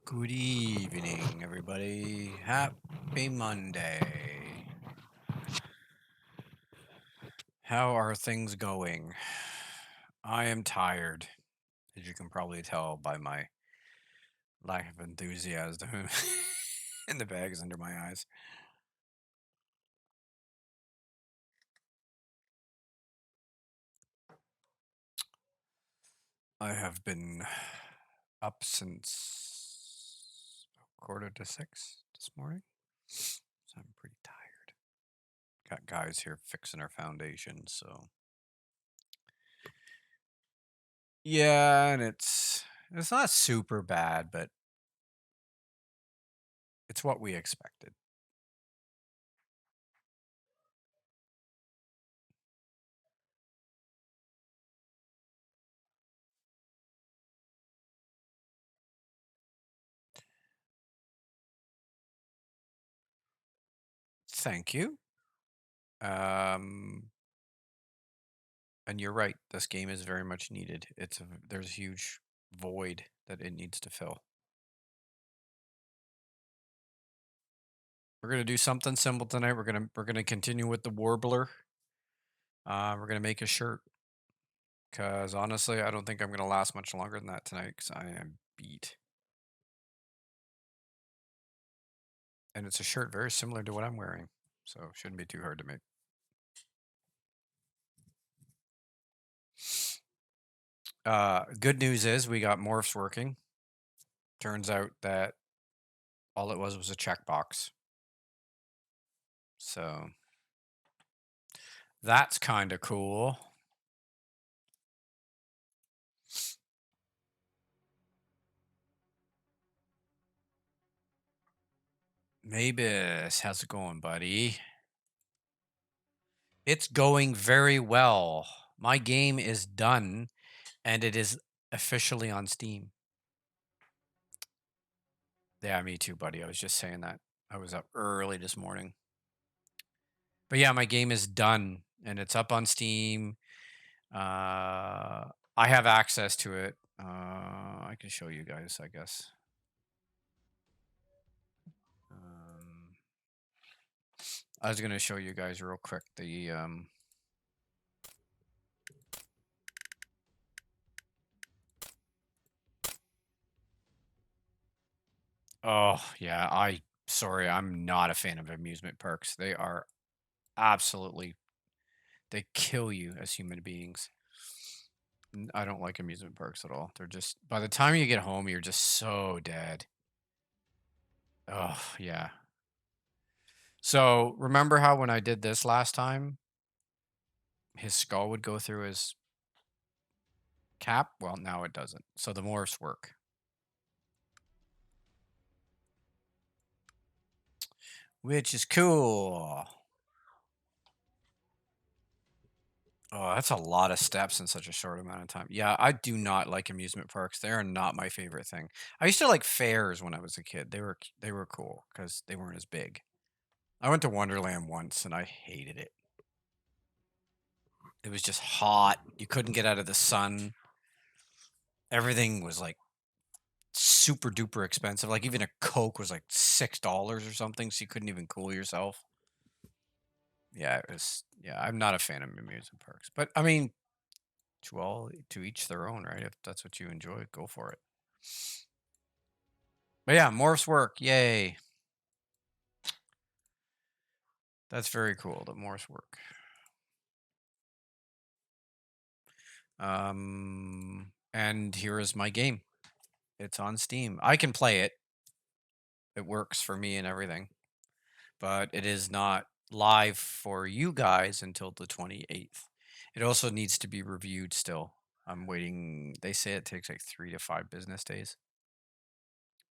Good evening, everybody. Happy Monday. How are things going? I am tired, as you can probably tell by my lack of enthusiasm and the bags under my eyes. I have been up since 5:45 this morning, so I'm pretty tired. Got guys here fixing our foundation, so yeah, and it's not super bad, but it's what we expected. Thank you. Um, and you're right. This game is very much needed. There's a huge void that it needs to fill. We're gonna do something simple tonight. We're gonna continue with the warbler. We're gonna make a shirt because honestly, I don't think I'm gonna last much longer than that tonight because I am beat. And it's a shirt very similar to what I'm wearing, so shouldn't be too hard to make. Good news is we got morphs working. Turns out that all it was a checkbox. So that's kind of cool. Mavis, how's it going, buddy? It's going very well. My game is done and it is officially on Steam. Yeah, me too, buddy. I was just saying that. I was up early this morning. But yeah, my game is done and it's up on Steam. I have access to it. I can show you guys, I guess. Um, I was going to show you guys real quick the. Oh, yeah, sorry, I'm not a fan of amusement parks. They are absolutely they kill you as human beings. I don't like amusement parks at all. They're just by the time you get home, you're just so dead. Oh, yeah. So, remember how when I did this last time, his skull would go through his cap? Well, now it doesn't. So the morphs work. Which is cool. Oh, that's a lot of steps in such a short amount of time. Yeah, I do not like amusement parks. They are not my favorite thing. I used to like fairs when I was a kid. They were cool because they weren't as big. I went to Wonderland once and I hated it. It was just hot. You couldn't get out of the sun. Everything was like super duper expensive. Like even a Coke was like $6 or something, so you couldn't even cool yourself. Yeah, it was. Yeah, I'm not a fan of amusement parks, but I mean, to each their own, right? If that's what you enjoy, go for it. But yeah, morphs work. Yay! That's very cool. The morphs work. And here is my game. It's on Steam. I can play it. It works for me and everything, but it is not live for you guys until the 28th. It also needs to be reviewed still. I'm waiting. They say it takes like 3 to 5 business days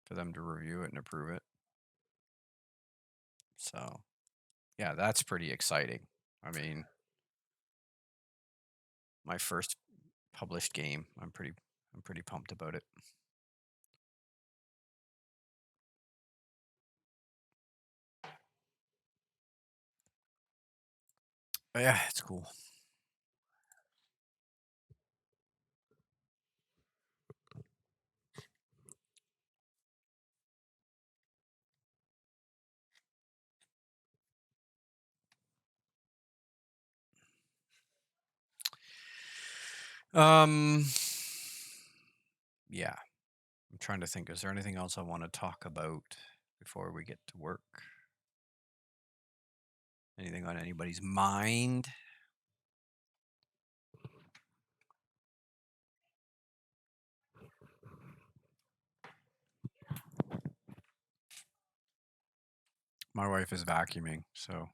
for them to review it and approve it. So, yeah, that's pretty exciting. I mean, my first published game. I'm pretty pumped about it. But yeah, it's cool. Yeah. I'm trying to think. Is there anything else I want to talk about before we get to work? Anything on anybody's mind? My wife is vacuuming, so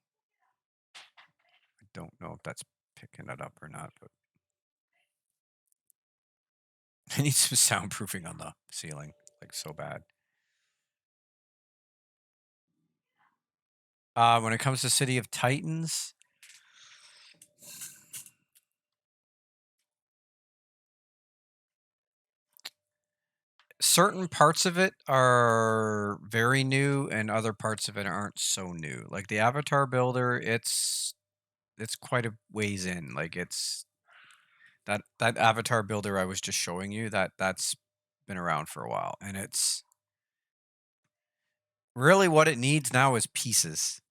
I don't know if that's picking it up or not, but I need some soundproofing on the ceiling, like so bad. When it comes to City of Titans, certain parts of it are very new and other parts of it aren't so new. Like the avatar builder, it's quite a ways in. Like it's that avatar builder I was just showing you, that's been around for a while, and it's really what it needs now is pieces.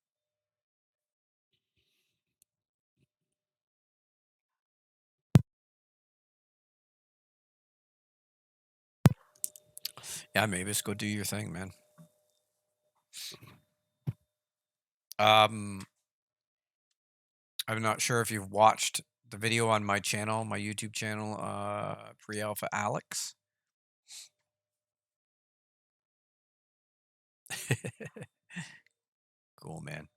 Yeah, maybe just go do your thing, man. Um, I'm not sure if you've watched the video on my channel, my YouTube channel, Pre-Alpha Alex. Cool, man.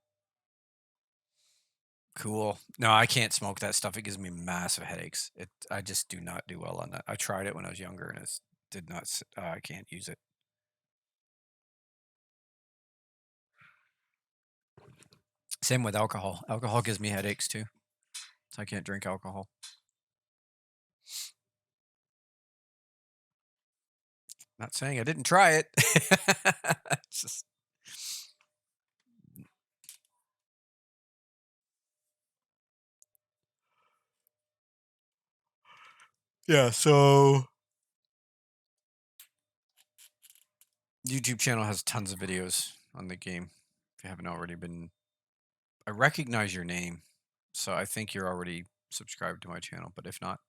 Cool. No, I can't smoke that stuff. It gives me massive headaches. I just do not do well on that. I tried it when I was younger, and it did not. I can't use it. Same with alcohol. Alcohol gives me headaches too, so I can't drink alcohol. Not saying I didn't try it. It's just yeah. So YouTube channel has tons of videos on the game. If you haven't already been, I recognize your name, so I think you're already subscribed to my channel. But if not,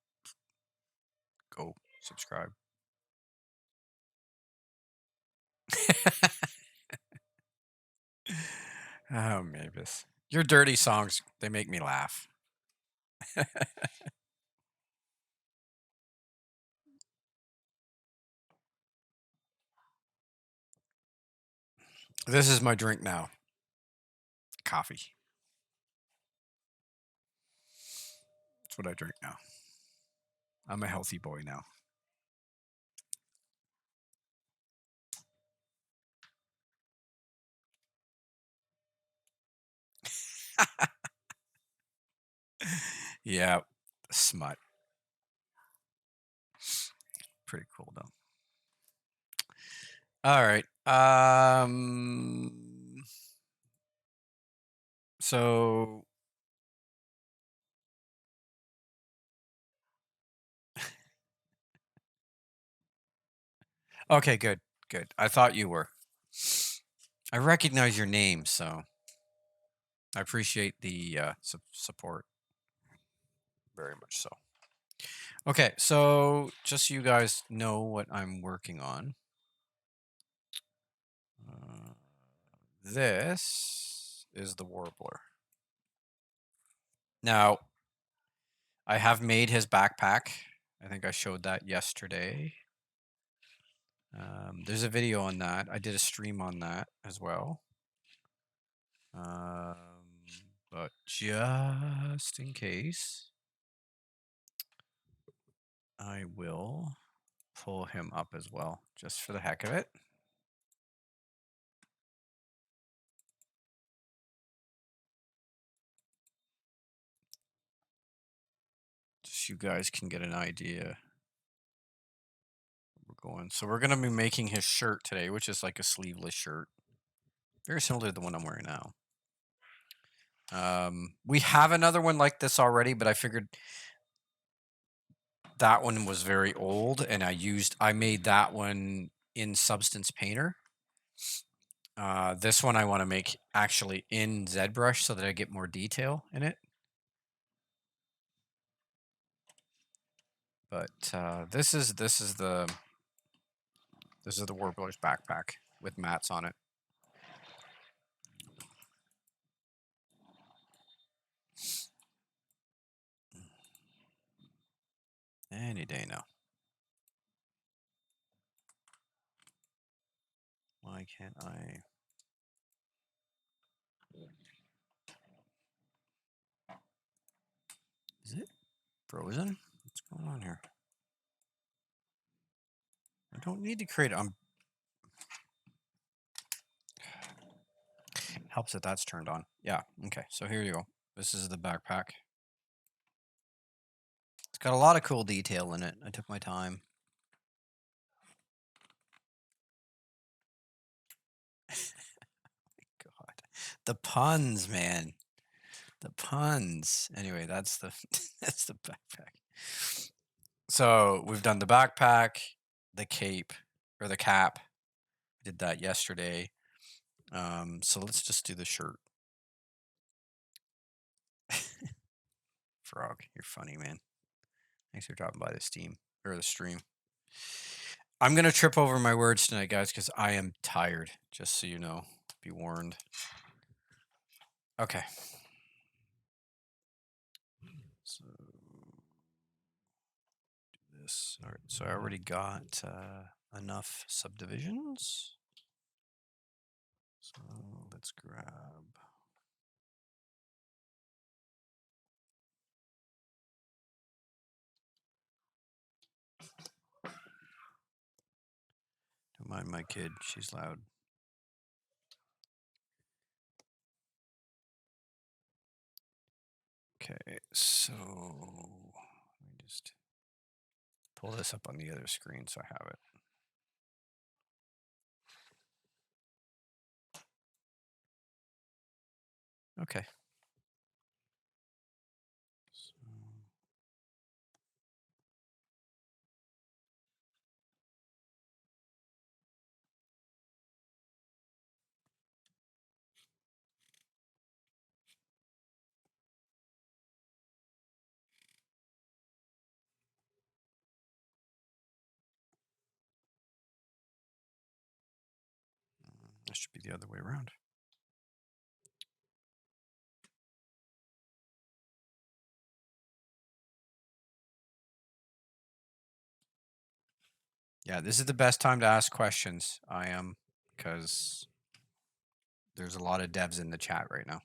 go subscribe. Oh, Mavis. Your dirty songs, they make me laugh. This is my drink now. Coffee. That's what I drink now. I'm a healthy boy now. Yeah, smut. Pretty cool though. All right. So okay, good, good. I thought you were. I recognize your name, so I appreciate the support very much. So okay, so just so you guys know what I'm working on. This is the warbler. Now, I have made his backpack. I think I showed that yesterday. There's a video on that. I did a stream on that as well. But just in case, I will pull him up as well, just for the heck of it. Just so you guys can get an idea. We're going. So we're going to be making his shirt today, which is like a sleeveless shirt. Very similar to the one I'm wearing now. We have another one like this already, but I figured that one was very old, and I made that one in Substance Painter. This one I want to make actually in ZBrush so that I get more detail in it. But this is the Warbler's backpack with mats on it. Any day now. Why can't I? Is it frozen? What's going on here? I don't need to create. Helps that that's turned on. Yeah. Okay. So here you go. This is the backpack. It's got a lot of cool detail in it. I took my time. God, the puns, man. The puns. Anyway, that's the that's the backpack. So we've done the backpack, the cape, or the cap. Did that yesterday. So let's just do the shirt. Frog, you're funny, man. Thanks for dropping by the stream. I'm gonna trip over my words tonight, guys, because I am tired. Just so you know, be warned. Okay. So do this. All right. So I already got enough subdivisions. So let's grab. Don't mind my kid. She's loud. Okay, so let me just pull this up on the other screen so I have it. Okay. So, that should be the other way around. Yeah, this is the best time to ask questions. I am, because there's a lot of devs in the chat right now.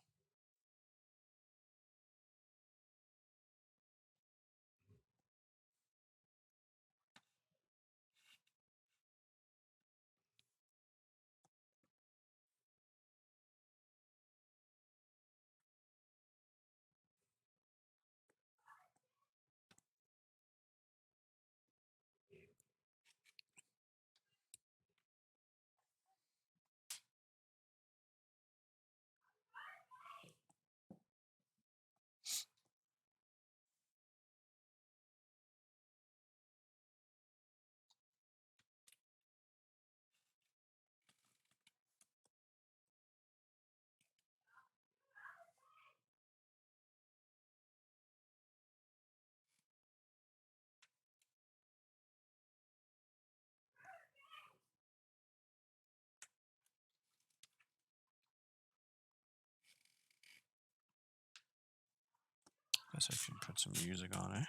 Guess I should put some music on it.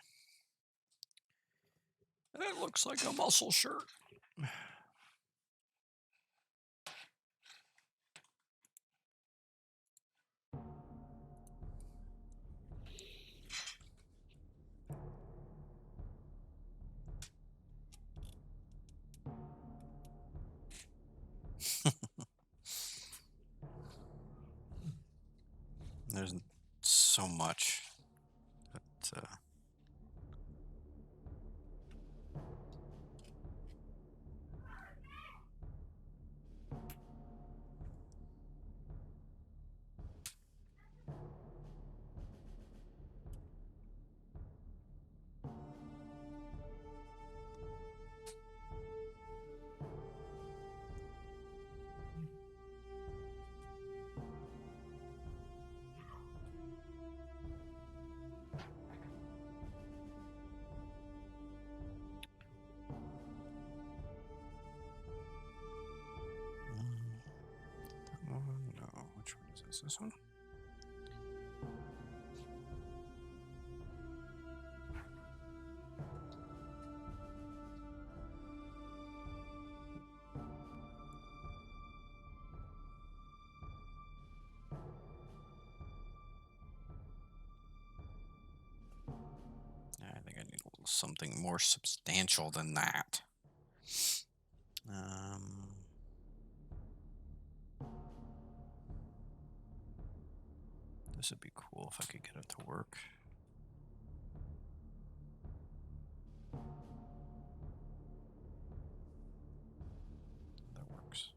It looks like a muscle shirt. There's so much. But, What's this one? I think I need a little something more substantial than that. This would be cool if I could get it to work. That works.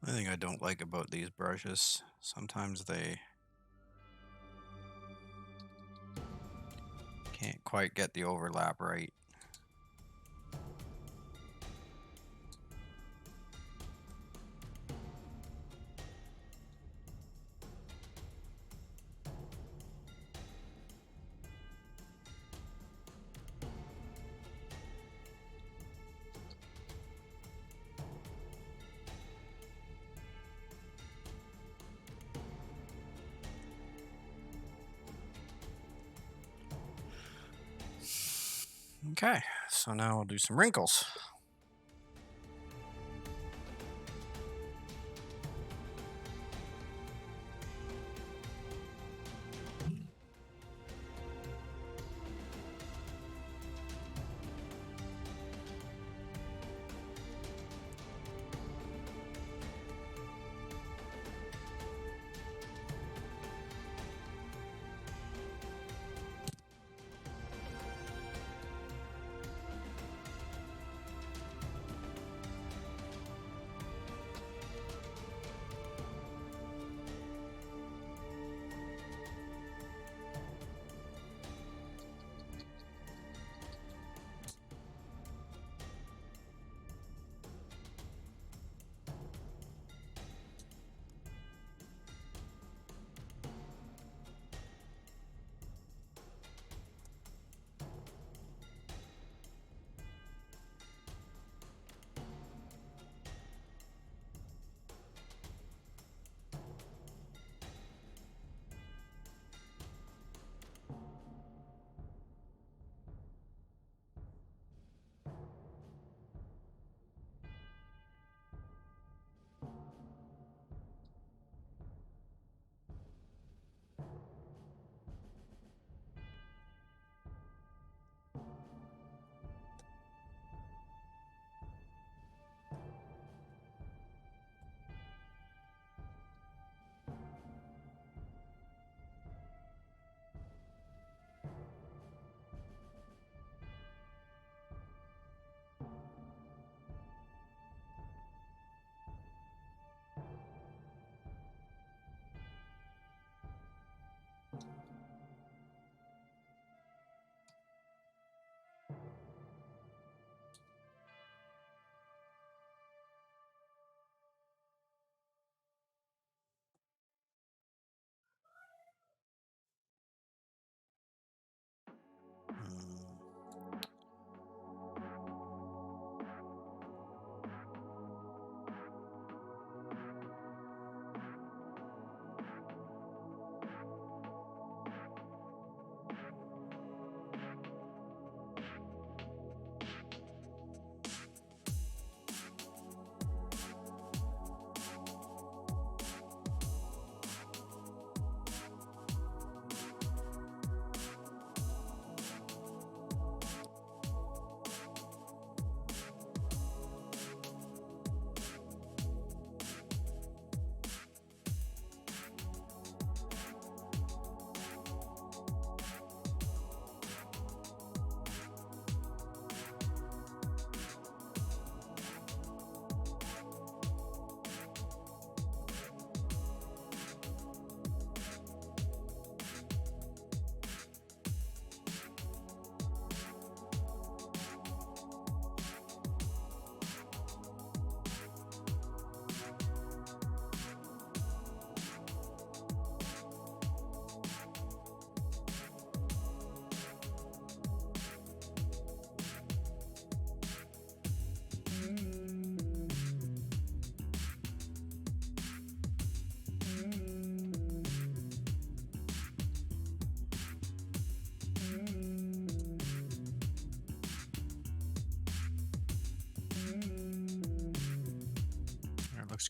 The thing I don't like about these brushes, sometimes they can't quite get the overlap right. Okay, so now we'll do some wrinkles.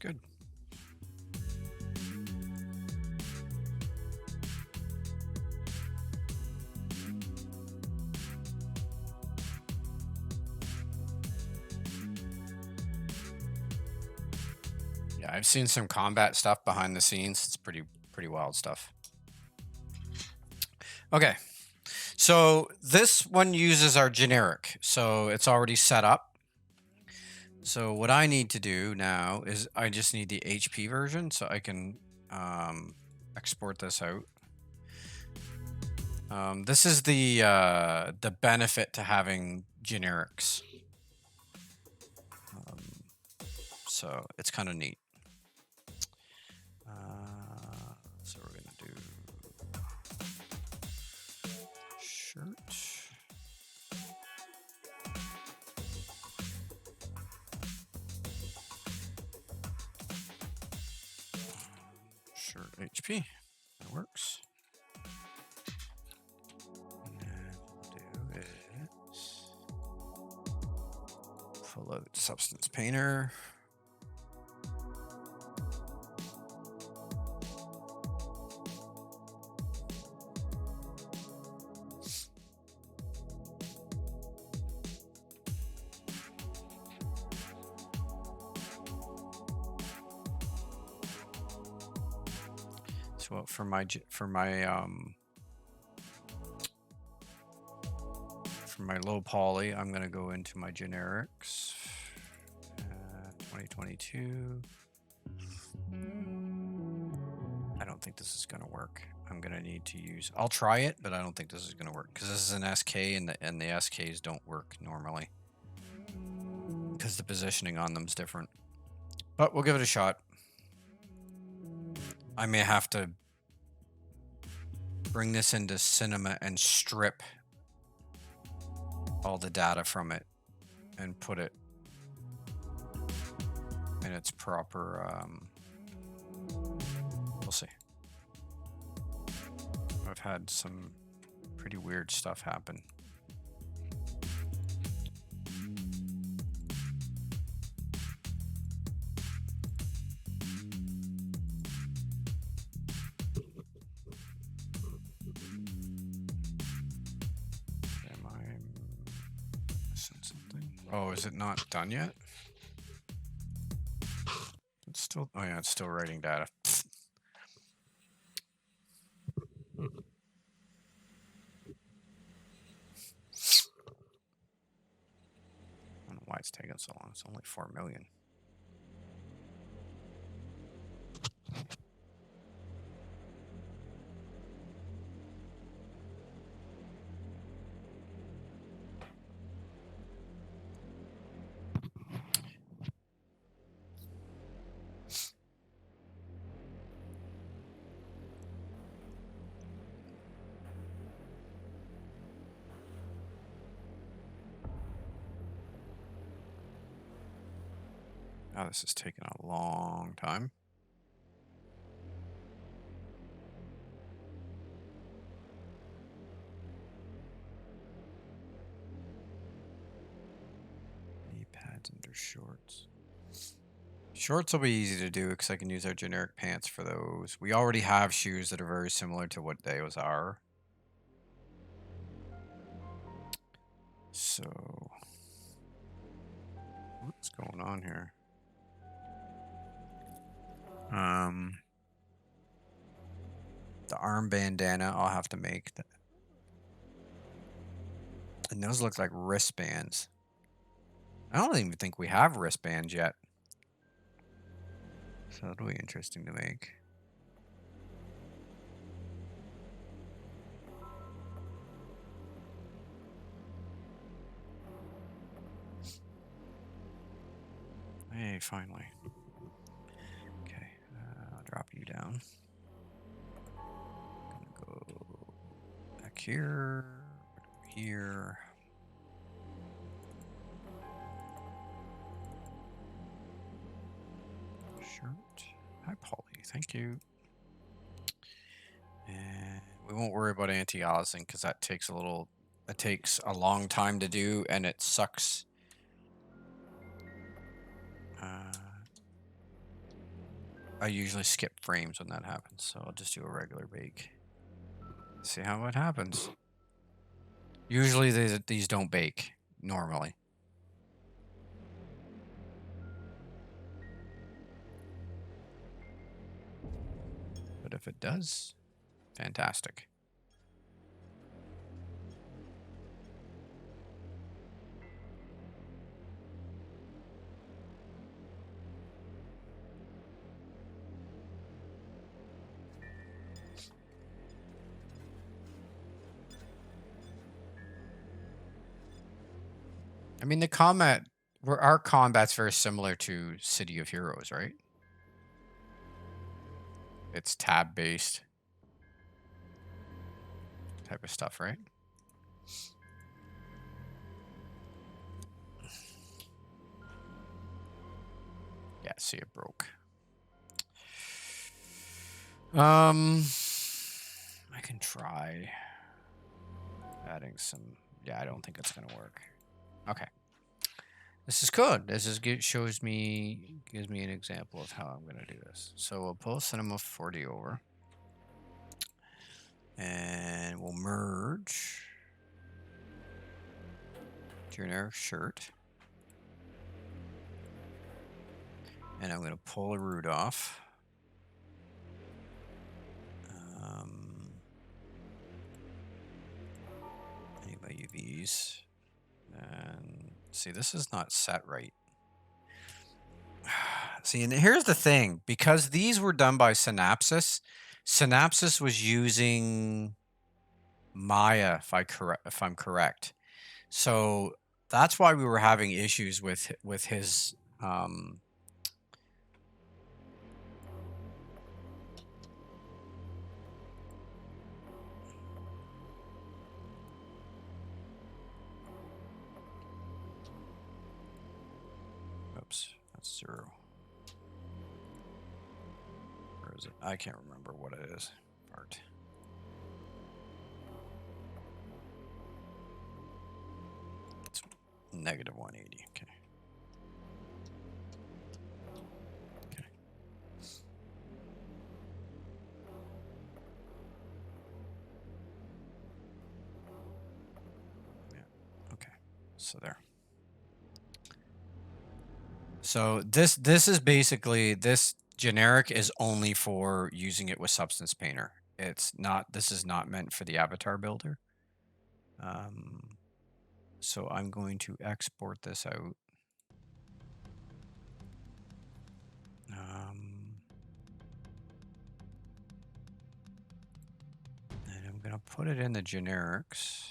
good. Yeah, I've seen some combat stuff behind the scenes. It's pretty wild stuff. Okay, so this one uses our generic, so it's already set up. So what I need to do now is I just need the HP version so I can export this out. This is the benefit to having generics. So it's kind of neat. So we're gonna do shirt. Shirt HP. That works. And then we'll do is pull out Substance Painter. So for my low poly, I'm going to go into my generics. 2022. I don't think this is going to work. I'm going to need to use. I'll try it, but I don't think this is going to work because this is an SK, and the SKs don't work normally because the positioning on them is different. But we'll give it a shot. I may have to bring this into Cinema and strip all the data from it and put it in its proper, we'll see. I've had some pretty weird stuff happen. Oh, is it not done yet? It's still, oh yeah, it's still writing data. I don't know why it's taking so long. It's only 4 million. Now this is taking a long time. Knee pads under shorts. Shorts will be easy to do because I can use our generic pants for those. We already have shoes that are very similar to what those are. So, what's going on here? The arm bandana I'll have to make. And those look like wristbands. I don't even think we have wristbands yet. So that'll be interesting to make. Hey, finally. Okay, I'll drop you down. Gonna go back here, here. Shirt. Hi, Polly. Thank you. And we won't worry about anti-aliasing because that takes it takes a long time to do, and it sucks. I usually skip frames when that happens, so I'll just do a regular bake. See how it happens. Usually these don't bake, normally. But if it does, fantastic. I mean, our combat's very similar to City of Heroes, right? It's tab-based type of stuff, right? Yeah, see, it broke. I can try adding some. Yeah, I don't think it's gonna work. Okay. This is good. This is gives me an example of how I'm gonna do this. So we'll pull Cinema 40 over, and we'll merge generic shirt, and I'm gonna pull a root off. Any UVs, and see, this is not set right. See, and here's the thing, because these were done by Synapsys, Synapsys was using Maya, if I'm correct. So that's why we were having issues with his oops, that's 0. Where is it? I can't remember what it is. Part. It's negative 180. Okay. Okay. Yeah. Okay. So there. So this is basically, this generic is only for using it with Substance Painter. It's not. This is not meant for the avatar builder. So I'm going to export this out. And I'm going to put it in the generics.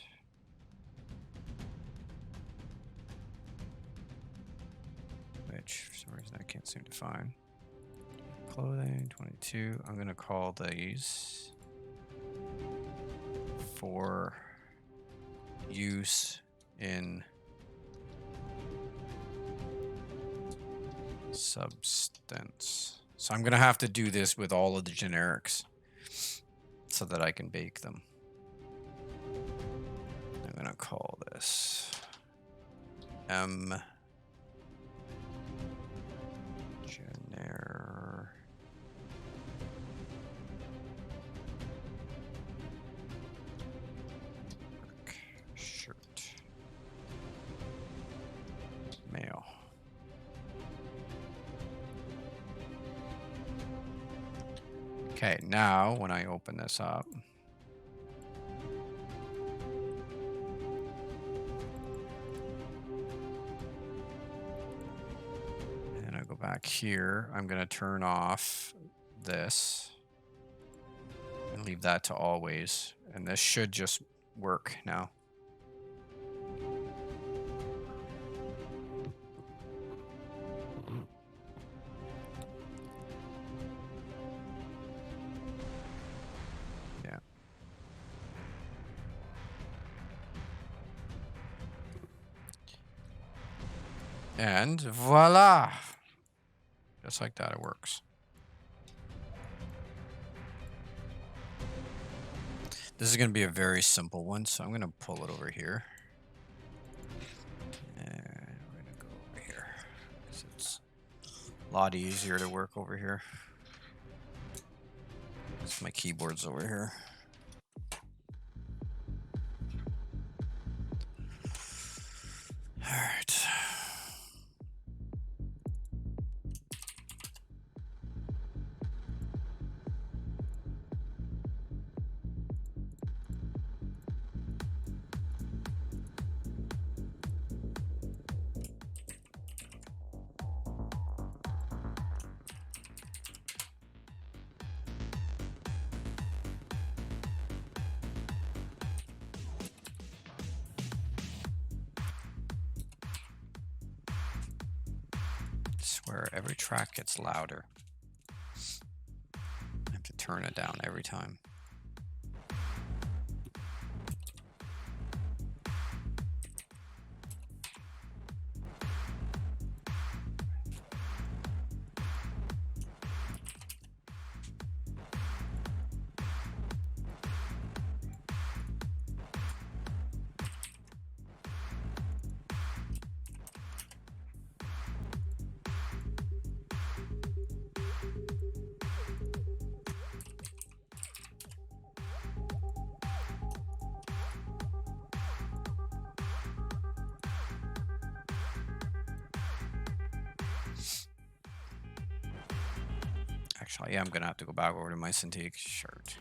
Which, for some reason, I can't seem to find. Clothing, 22. I'm going to call these for use in Substance. So I'm going to have to do this with all of the generics so that I can bake them. I'm going to call this M generic shirt male. Okay, now when I open this up, and I go back here, I'm going to turn off this and leave that to always, and this should just work now. And voila! Just like that, it works. This is going to be a very simple one, so I'm going to pull it over here. And we're going to go over here, because it's a lot easier to work over here. My keyboard's over here. All right. Swear every track gets louder. I have to turn it down every time. Actually, yeah, I'm gonna have to go back over to my Cintiq shirt.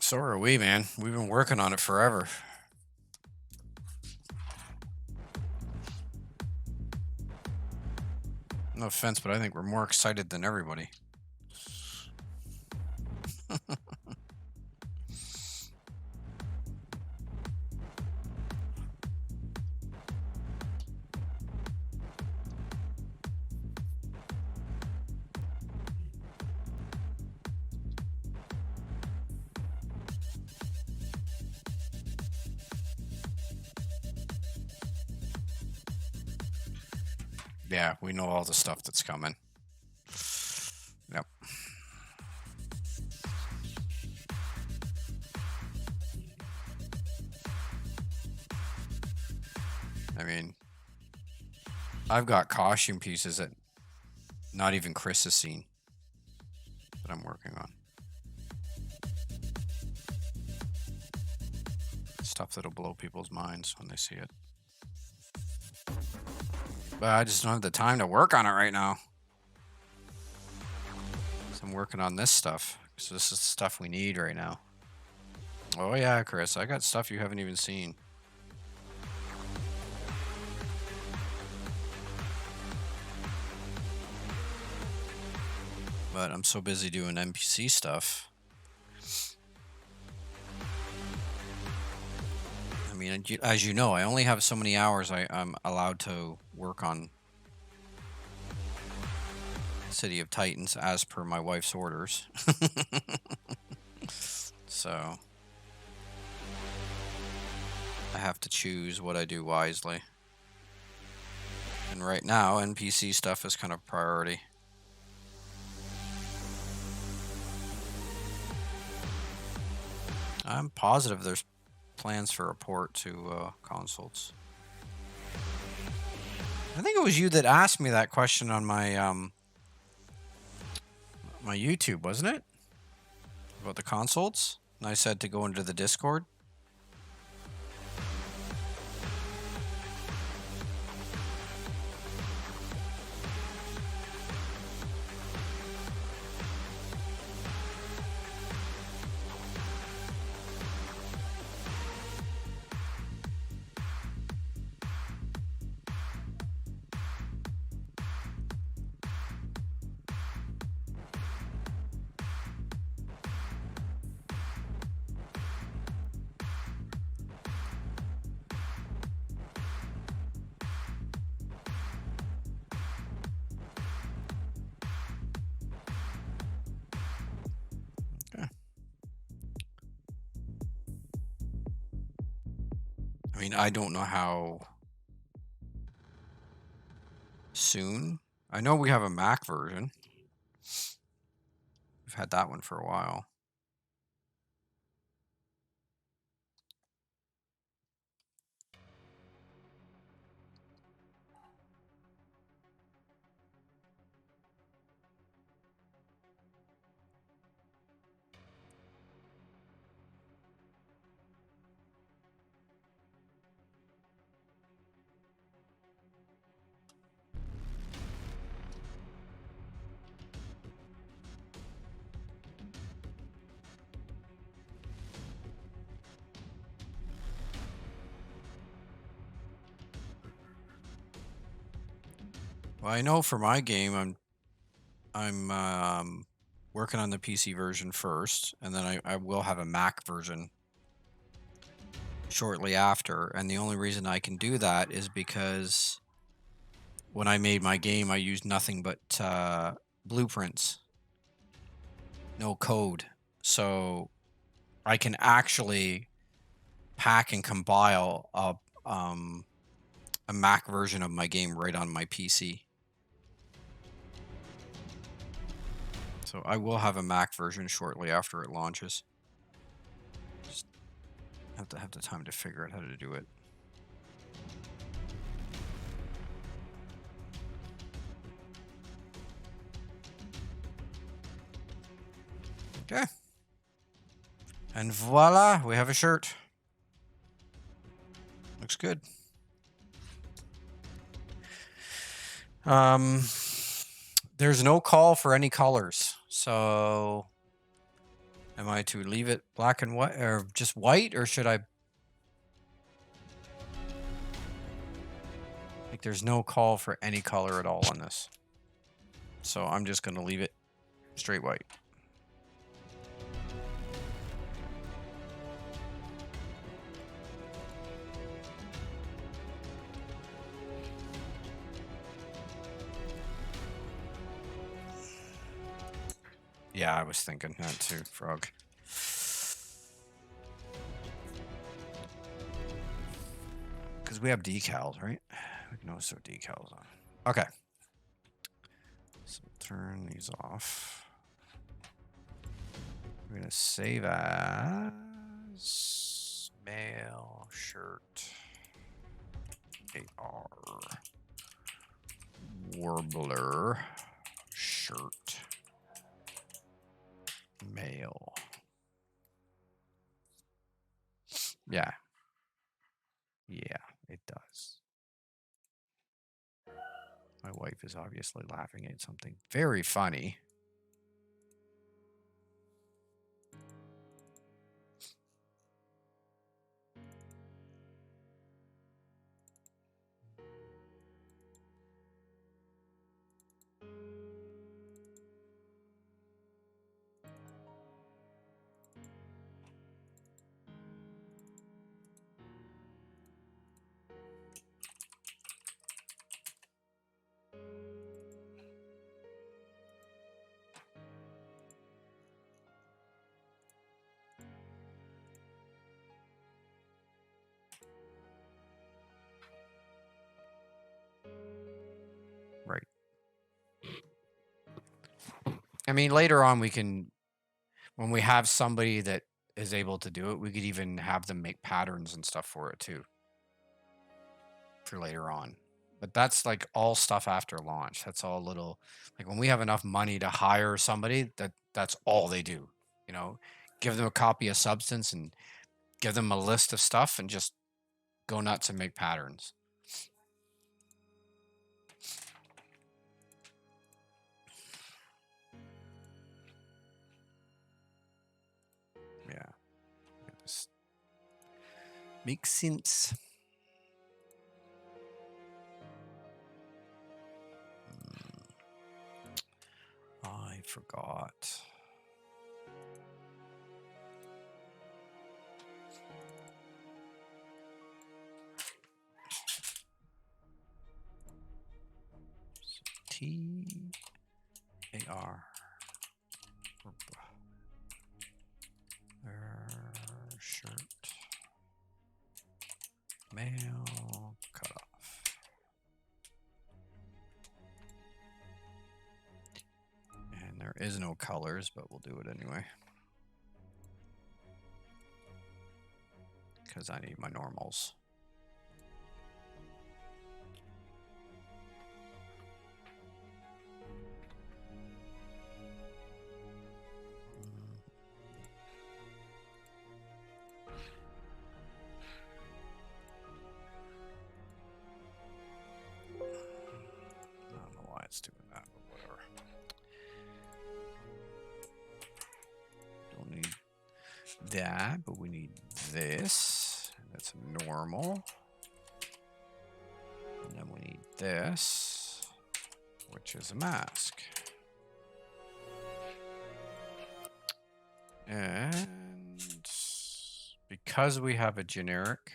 So are we, man. We've been working on it forever. No offense, but I think we're more excited than everybody. Yeah, we know all the stuff that's coming. Yep. I mean, I've got costume pieces that not even Chris has seen that I'm working on. Stuff that'll blow people's minds when they see it. But I just don't have the time to work on it right now. So I'm working on this stuff. So this is the stuff we need right now. Oh yeah, Chris, I got stuff you haven't even seen. But I'm so busy doing NPC stuff. I mean, as you know, I only have so many hours I'm allowed to work on Cityoftitans as per my wife's orders. So I have to choose what I do wisely. And right now, NPC stuff is kind of priority. I'm positive there's plans for a port to consoles. I think it was you that asked me that question on my my YouTube, wasn't it? About the consoles? And I said to go into the Discord. I mean, I don't know how soon. I know we have a Mac version. We've had that one for a while. Well, I know for my game, I'm working on the PC version first, and then I will have a Mac version shortly after. And the only reason I can do that is because when I made my game, I used nothing but blueprints, no code. So I can actually pack and compile a Mac version of my game right on my PC. So I will have a Mac version shortly after it launches. Just have to have the time to figure out how to do it. Okay. And voila, we have a shirt. Looks good. There's no call for any colors. So am I to leave it black and white or just white, or should I? Like, there's no call for any color at all on this. So I'm just going to leave it straight white. Yeah, I was thinking that too, Frog. Because we have decals, right? We can also throw decals on. Okay. So turn these off. We're going to save as mail shirt AR warbler shirt mail. Yeah. Yeah, it does. My wife is obviously laughing at something very funny. Right. I mean, later on we can, when we have somebody that is able to do it, we could even have them make patterns and stuff for it too. For later on. But that's like all stuff after launch. That's all little, like when we have enough money to hire somebody, that's all they do. You know, give them a copy of Substance and give them a list of stuff and just go nuts and make patterns. Yeah. This makes sense. I forgot. TAR shirt And there is no colors, but we'll do it anyway. Because I need my normals. I don't know why it's doing that, but whatever. Don't need that, but we need this. That's normal. And then we need this, which is a mask. And because we have a generic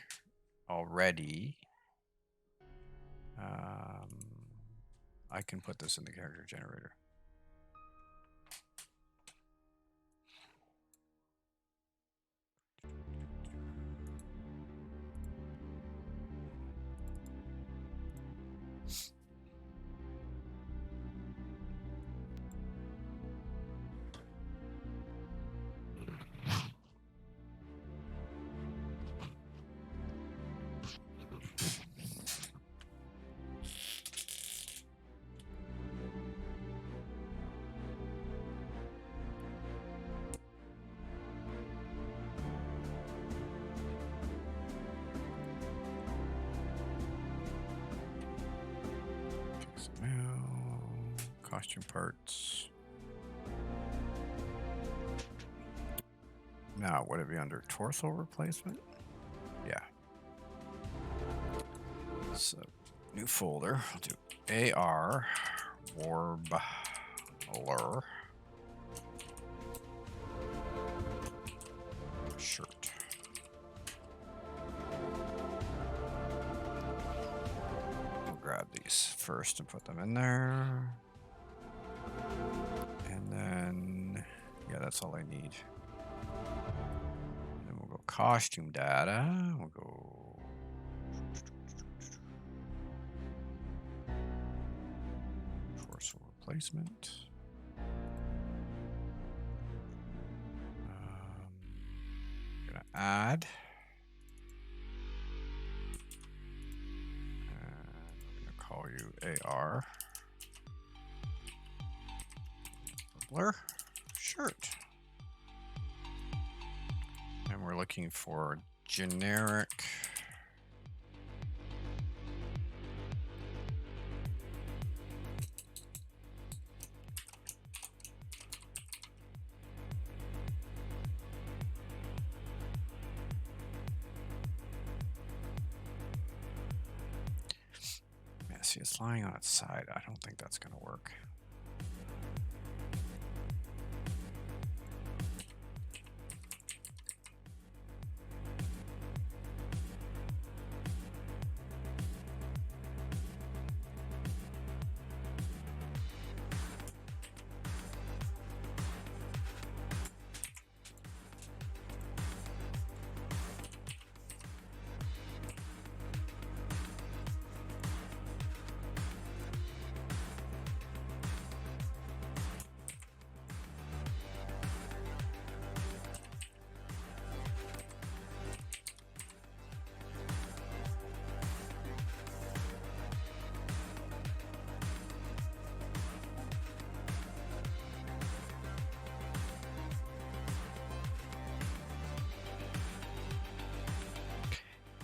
already, I can put this in the character generator. Costume parts. Now, would it be under torso replacement? Yeah. So, new folder. I'll do AR Warbler. Shirt. I'll grab these first and put them in there. And then, yeah, that's all I need. And then we'll go costume data. We'll go torso replacement. I'm gonna add. And I'm gonna call you AR. Shirt. And we're looking for generic yeah, see, it's lying on its side. I don't think that's gonna work.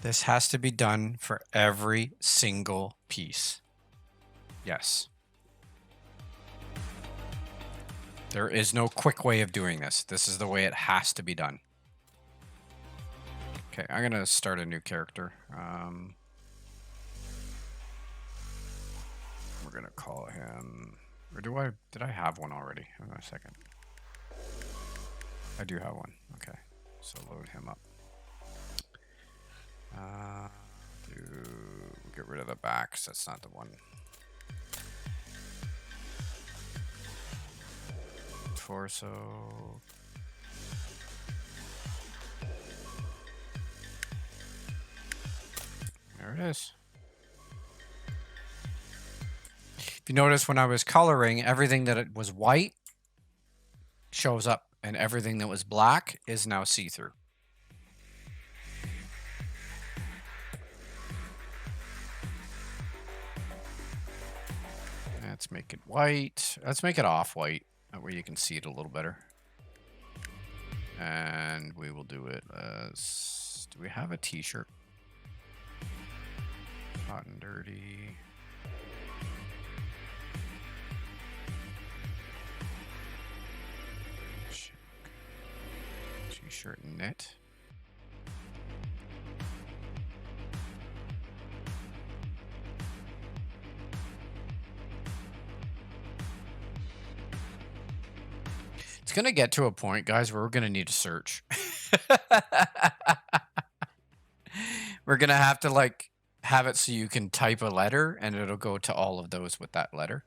This has to be done for every single piece. Yes. There is no quick way of doing this. This is the way it has to be done. Okay, I'm going to start a new character. We're going to call him... Or did I have one already? Hang on a second. I do have one. Okay, so load him up. Get rid of the backs. That's not the one. Torso. There it is. If you notice, when I was coloring, everything that it was white shows up, and everything that was black is now see-through. Let's make it white. Let's make it off-white, that way you can see it a little better. And we will do it as... Do we have a t-shirt? Hot and dirty. T-shirt and knit. It's going to get to a point, guys, where we're going to need to search. We're going to have to, like, have it so you can type a letter, and it'll go to all of those with that letter.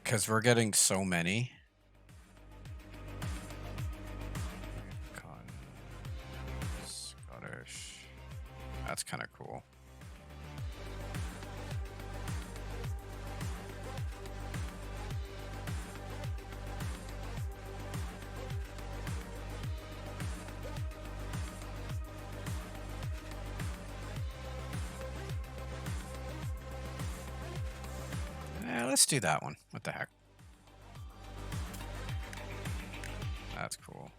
Because we're getting so many. Scottish. That's kind of cool. Let's do that one. What the heck? That's cool.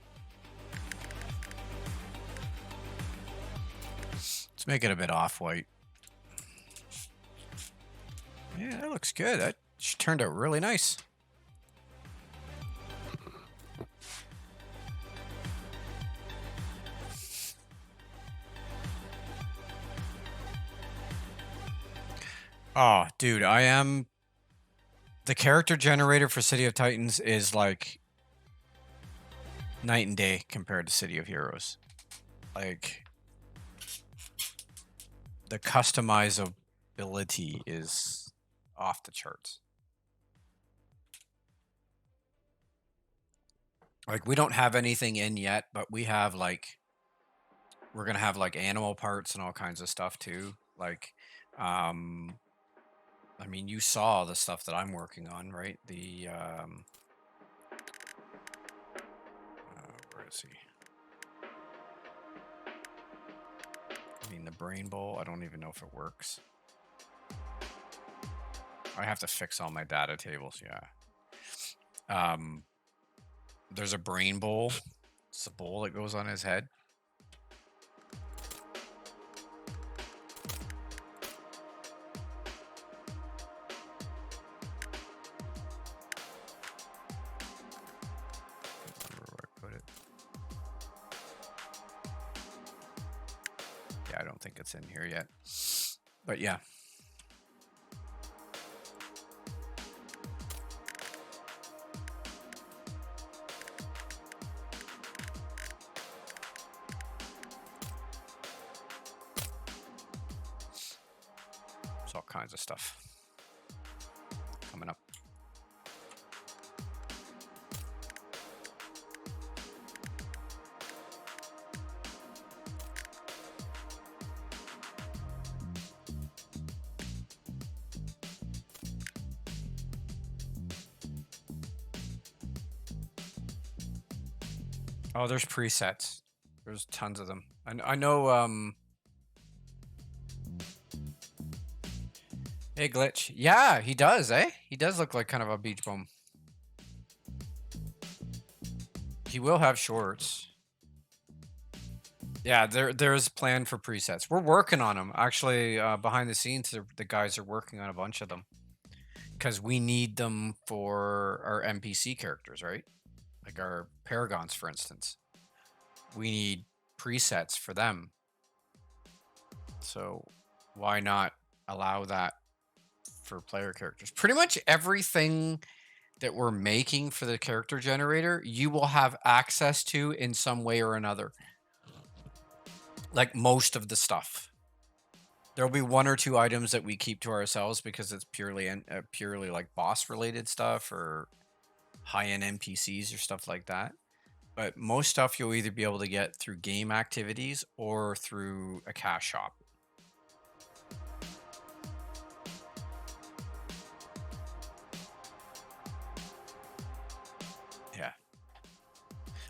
Let's make it a bit off-white. Yeah, that looks good. That turned out really nice. Oh, dude, I am... The character generator for City of Titans is like night and day compared to City of Heroes. Like, the customizability is off the charts. Like, we don't have anything in yet, but we have, like, we're going to have, like, animal parts and all kinds of stuff, too. Like, I mean, you saw the stuff that I'm working on, right? The, where is he? I mean, the brain bowl, I don't even know if it works. I have to fix all my data tables, yeah. There's a brain bowl. It's a bowl that goes on his head. I don't think it's in here yet, but yeah. There's all kinds of stuff coming up. Oh, there's presets. There's tons of them. I know, Hey, Glitch. Yeah, he does, eh? He does look like kind of a beach bum. He will have shorts. Yeah, there's plan for presets. We're working on them. Actually, behind the scenes, the guys are working on a bunch of them. Because we need them for our NPC characters, right? Like our Paragons, for instance. We need presets for them. So why not allow that for player characters? Pretty much everything that we're making for the character generator, you will have access to in some way or another. Like most of the stuff. There'll be one or two items that we keep to ourselves because it's purely like boss related stuff or high-end NPCs or stuff like that. But most stuff you'll either be able to get through game activities or through a cash shop.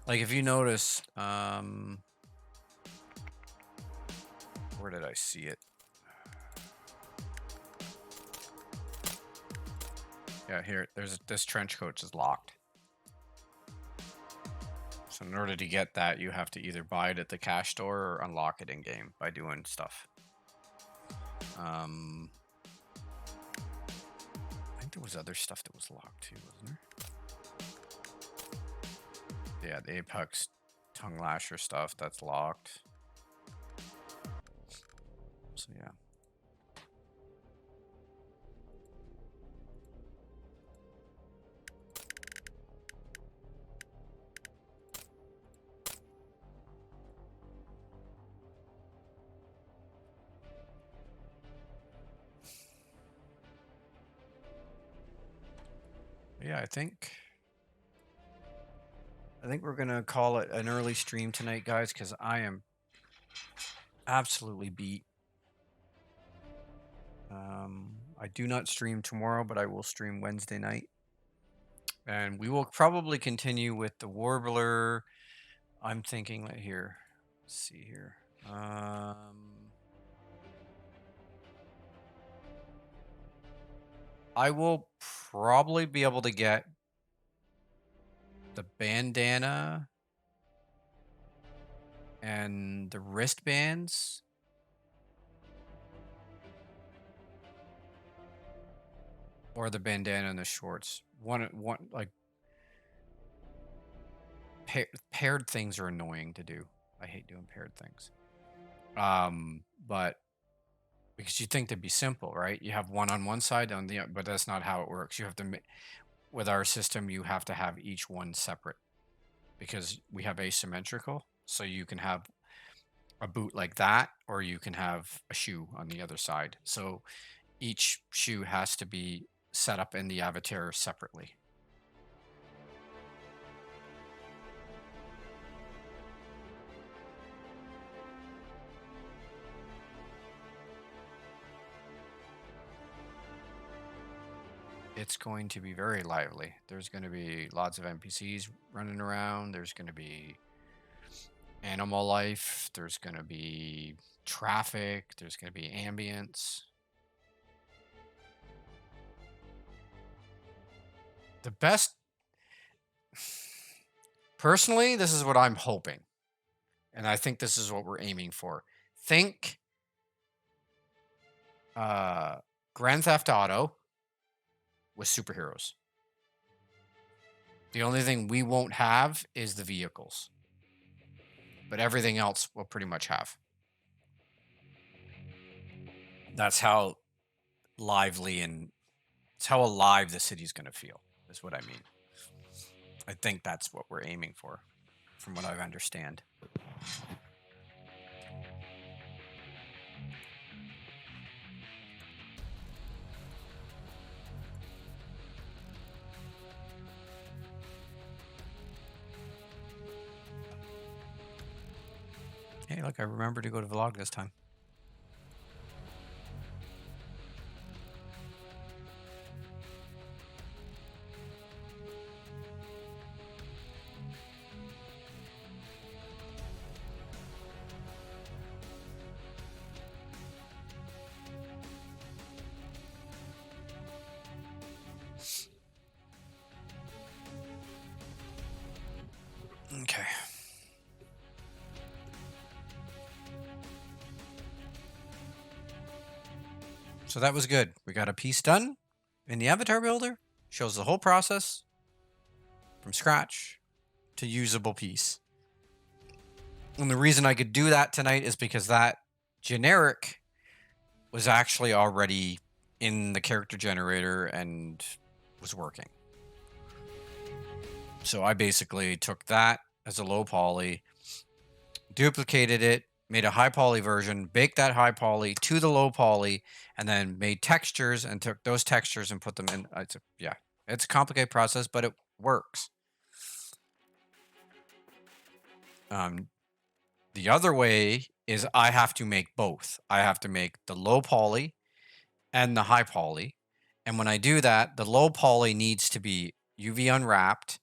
Like if you notice, where did I see it? Yeah, here. There's this trench coat is locked. So in order to get that, you have to either buy it at the cash store or unlock it in game by doing stuff. I think there was other stuff that was locked too, wasn't there? Yeah, the Apex tongue lasher stuff that's locked. So yeah. Yeah, I think we're gonna call it an early stream tonight, guys, because I am absolutely beat. I do not stream tomorrow, but I will stream Wednesday night, and we will probably continue with the Warbler. I'm thinking here. Let's see here. I will probably be able to get the bandana and the wristbands. Or the bandana and the shorts. One like paired things are annoying to do. I hate doing paired things. But because you think they'd be simple, right? You have one on one side on the, but that's not how it works. You have to, with our system, you have to have each one separate because we have asymmetrical. So you can have a boot like that, or you can have a shoe on the other side. So each shoe has to be set up in the avatar separately. It's going to be very lively. There's going to be lots of NPCs running around. There's going to be animal life. There's going to be traffic. There's going to be ambience. The best, personally, this is what I'm hoping. And I think this is what we're aiming for. Think Grand Theft Auto with superheroes. The only thing we won't have is the vehicles. But everything else we'll pretty much have. That's how lively and it's how alive the city's going to feel, is what I mean. I think that's what we're aiming for, from what I understand. Hey, look, I remember to go to vlog this time. Okay. So that was good. We got a piece done in the avatar builder. Shows the whole process from scratch to usable piece. And the reason I could do that tonight is because that generic was actually already in the character generator and was working. So I basically took that as a low poly, duplicated it, made a high poly version, baked that high poly to the low poly, and then made textures and took those textures and put them in. Yeah, it's a complicated process, but it works. The other way is I have to make both. I have to make the low poly and the high poly. And when I do that, the low poly needs to be UV unwrapped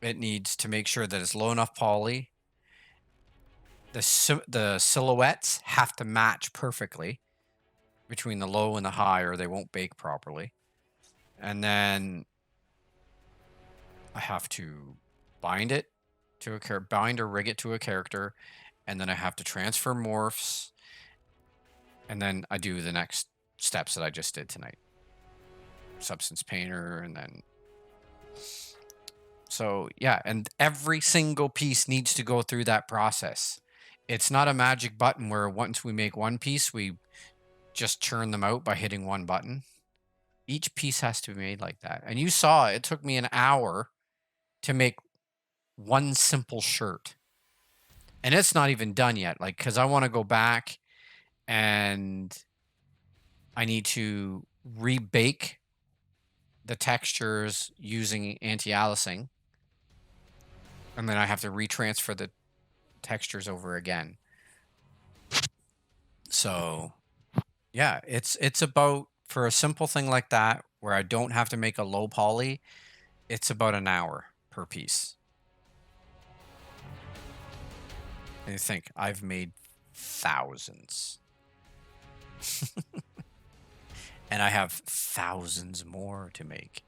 it needs to make sure that it's low enough poly. The silhouettes have to match perfectly between the low and the high, or they won't bake properly. And then I have to bind it to a bind or rig it to a character, and then I have to transfer morphs, and then I do the next steps that I just did tonight. Substance painter, and then so yeah, and every single piece needs to go through that process. It's not a magic button where once we make one piece, we just churn them out by hitting one button. Each piece has to be made like that. And you saw it took me an hour to make one simple shirt. And it's not even done yet. Like, because I want to go back and I need to rebake the textures using anti-aliasing. And then I have to retransfer the textures over again. So yeah, it's about, for a simple thing like that, where I don't have to make a low poly, it's about an hour per piece. And you think, I've made thousands. And I have thousands more to make.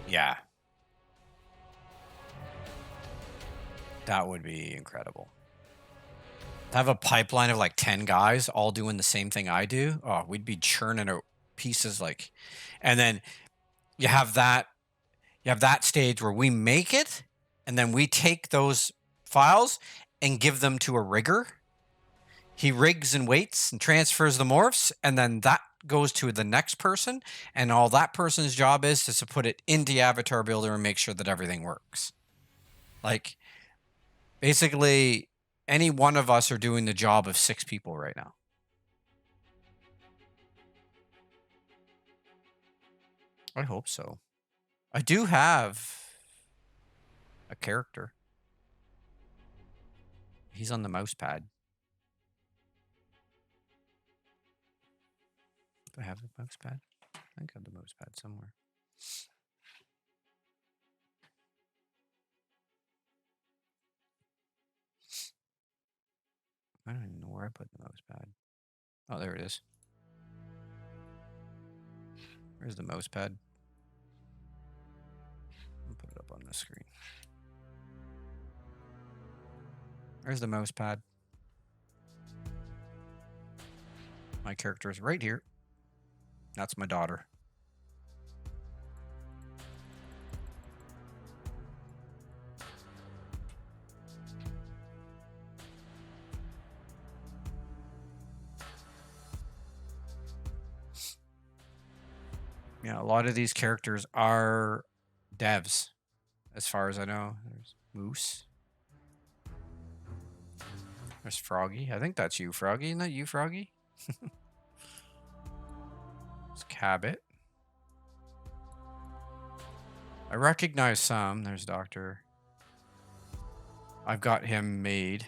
Yeah. That would be incredible. To have a pipeline of like 10 guys all doing the same thing I do, oh, we'd be churning out pieces like, and then you have that stage where we make it, and then we take those files and give them to a rigger. He rigs and waits and transfers the morphs, and then that goes to the next person, and all that person's job is to put it into the avatar builder and make sure that everything works. Like, basically, any one of us are doing the job of 6 people right now. I hope so. I do have a character. He's on the mouse pad. Do I have the mouse pad? I think I have the mouse pad somewhere. I don't even know where I put the mouse pad. Oh, there it is. Where's the mouse pad? I'll put it up on the screen. Where's the mouse pad? My character is right here. That's my daughter. Yeah, a lot of these characters are devs, as far as I know. There's Moose. There's Froggy. I think that's you, Froggy. Isn't that you, Froggy? It's Cabot. I recognize some. There's Doctor. I've got him made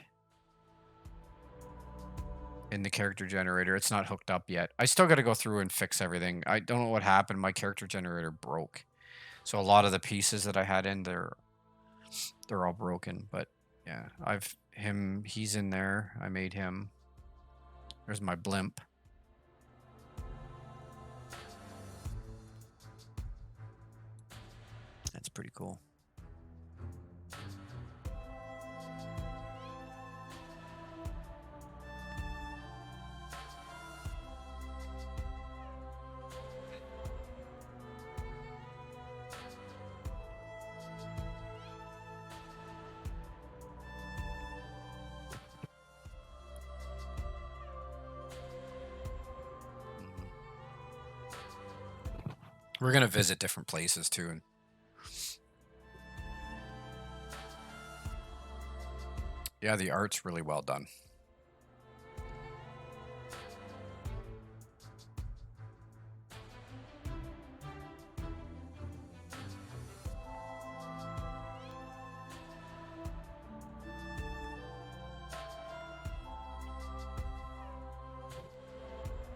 in the character generator. It's not hooked up yet. I still got to go through and fix everything. I don't know what happened. My character generator broke. So a lot of the pieces that I had in there, they're all broken. But yeah, he's in there. I made him. There's my blimp. That's pretty cool. We're going to visit different places too. And yeah, the art's really well done.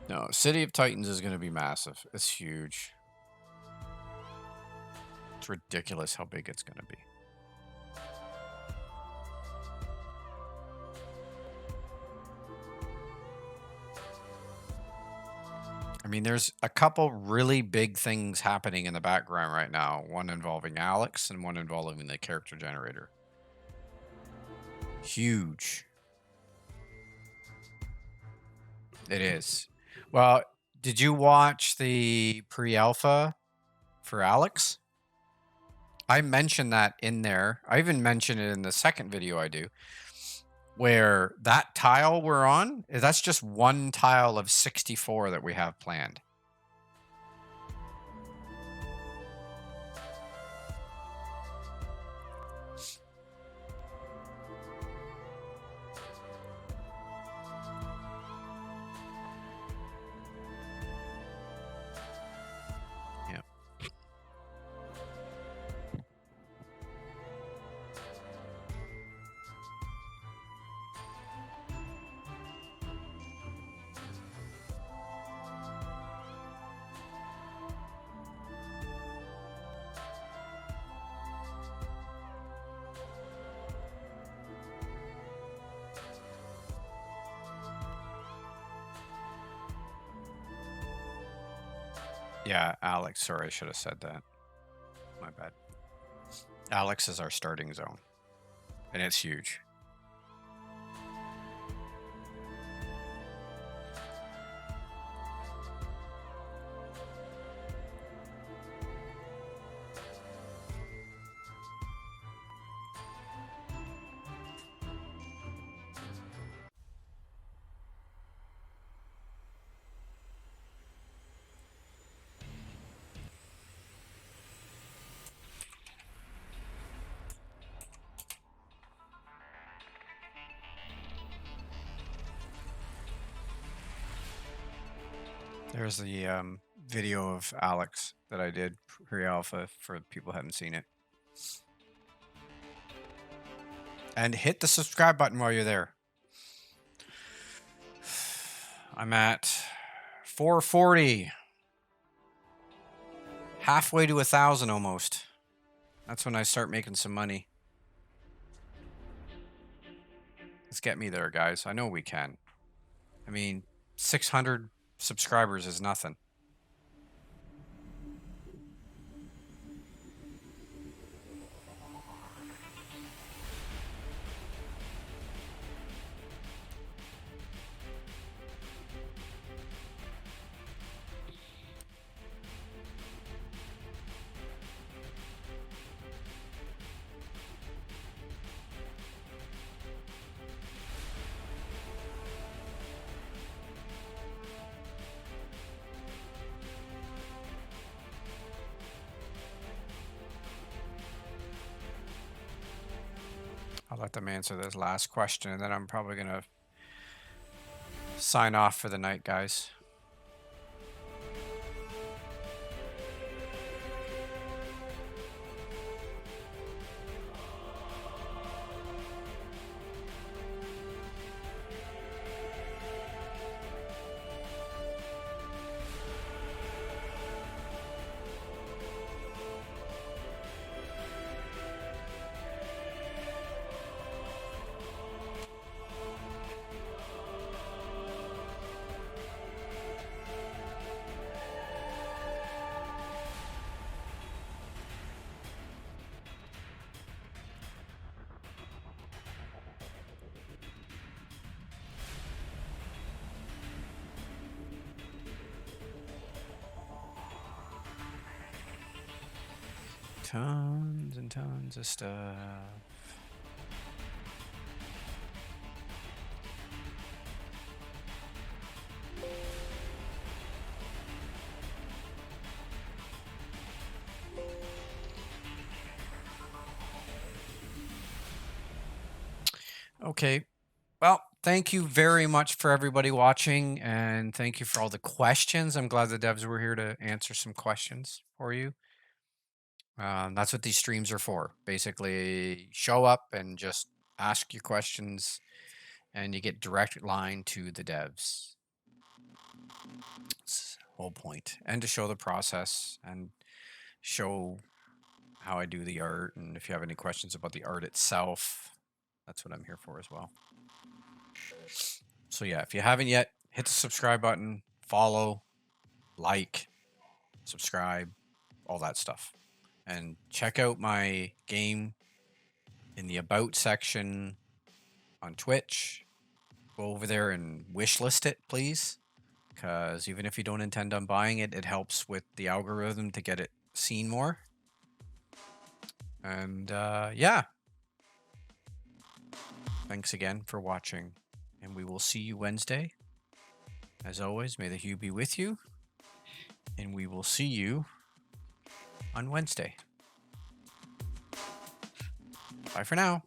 No, City of Titans is going to be massive. It's huge. It's ridiculous how big it's going to be. I mean, there's a couple really big things happening in the background right now. One involving Alex and one involving the character generator. Huge. It is. Well, did you watch the pre-alpha for Alex? I mentioned that in there. I even mentioned it in the second video I do, where that tile we're on, that's just one tile of 64 that we have planned. Yeah. Yeah, Alex. Sorry, I should have said that. My bad. Alex is our starting zone, and it's huge. There's the video of Alex that I did pre-alpha for people who haven't seen it. And hit the subscribe button while you're there. I'm at 440. Halfway to 1,000 almost. That's when I start making some money. Let's get me there, guys. I know we can. I mean, 600 subscribers is nothing. I'll let them answer this last question, and then I'm probably going to sign off for the night, guys. Tons and tons of stuff. Okay. Well, thank you very much for everybody watching, and thank you for all the questions. I'm glad the devs were here to answer some questions for you. That's what these streams are for. Basically, show up and just ask your questions, and you get direct line to the devs. It's the whole point. And to show the process and show how I do the art. And if you have any questions about the art itself, that's what I'm here for as well. So yeah, if you haven't yet, hit the subscribe button, follow, like, subscribe, all that stuff. And check out my game in the About section on Twitch. Go over there and wishlist it, please. Because even if you don't intend on buying it, it helps with the algorithm to get it seen more. And yeah. Thanks again for watching. And we will see you Wednesday. As always, may the hue be with you. And we will see you on Wednesday. Bye for now.